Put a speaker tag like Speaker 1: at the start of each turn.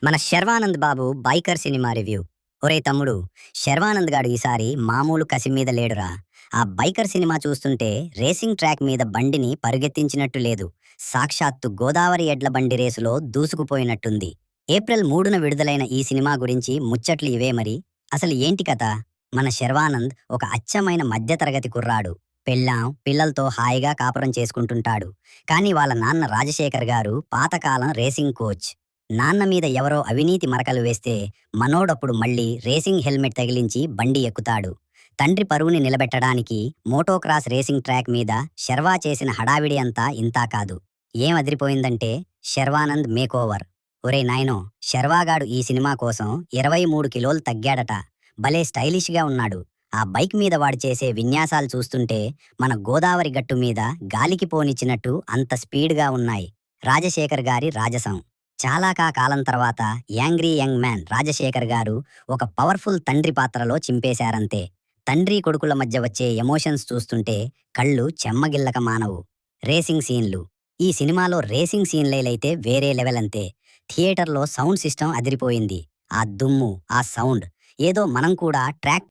Speaker 1: మన 'శర్వానంద్ బాబు' 'biker' cinema review. ఒరేయ్ తమ్ముడు, 'శర్వానంద్' గాడు ఈసారి మామూలు కసి మీద లేడురా. ఆ 'బైకర్' సినిమా చూస్తుంటే రేసింగ్ ట్రాక్ మీద బండిని పరుగెత్తించినట్టు లేదు. సాక్షాత్తు గోదావరి ఎడ్ల బండి రేసులో దూసుకుపోయినట్టుంది. ఏప్రిల్ 3న విడుదలైన ఈ సినిమా గురించి ముచ్చట్లు ఇవే మరి. అసలు ఏంటి కథ? మన 'శర్వానంద్' ఒక అచ్చమైన మధ్యతరగతి కుర్రాడు. పెళ్ళాం, పిల్లలతో హాయిగా కాపురం చేసుకుంటుంటాడు. కానీ వాళ్ళ నాన్న రాజశేఖర్ గారు పాతకాలం రేసింగ్ కోచ్. నాన్న మీద ఎవరో అవినీతి మరకలు వేస్తే మనోడప్పుడు మళ్ళీ రేసింగ్ హెల్మెట్ తగిలించి బండి ఎక్కుతాడు. తండ్రి పరువుని నిలబెట్టడానికి మోటోక్రాస్ రేసింగ్ ట్రాక్ మీద శర్వా చేసిన హడావిడి అంతా ఇంతా కాదు. ఏం అదిరిపోయిందంటే 'శర్వానంద్ మేకోవర్'. ఒరే నాయనో, శర్వాగాడు ఈ సినిమా కోసం 23 కిలోలు తగ్గాడట. భలే స్టైలిష్గా ఉన్నాడు. ఆ బైక్ మీద వాడు చేసే విన్యాసాలు చూస్తుంటే మన గోదావరి గట్టు మీద గాలికి పోనిచ్చినట్టు అంత స్పీడ్గా ఉన్నాయి. రాజశేఖర్ గారి రాజసం. చాలా కాలం తర్వాత యాంగ్రీ యంగ్ మ్యాన్ రాజశేఖర్ గారు ఒక పవర్ఫుల్ తండ్రి పాత్రలో చింపేశారంతే. తండ్రి కొడుకుల మధ్య వచ్చే ఎమోషన్స్ చూస్తుంటే కళ్ళు చెమ్మగిల్లక మానవు. రేసింగ్ సీన్లు. ఈ సినిమాలో రేసింగ్ సీన్లైతే వేరే లెవెల్ అంతే. థియేటర్లో సౌండ్ సిస్టమ్ అదిరిపోయింది. ఆ దుమ్ము, ఆ సౌండ్, ఏదో మనం కూడా ట్రాక్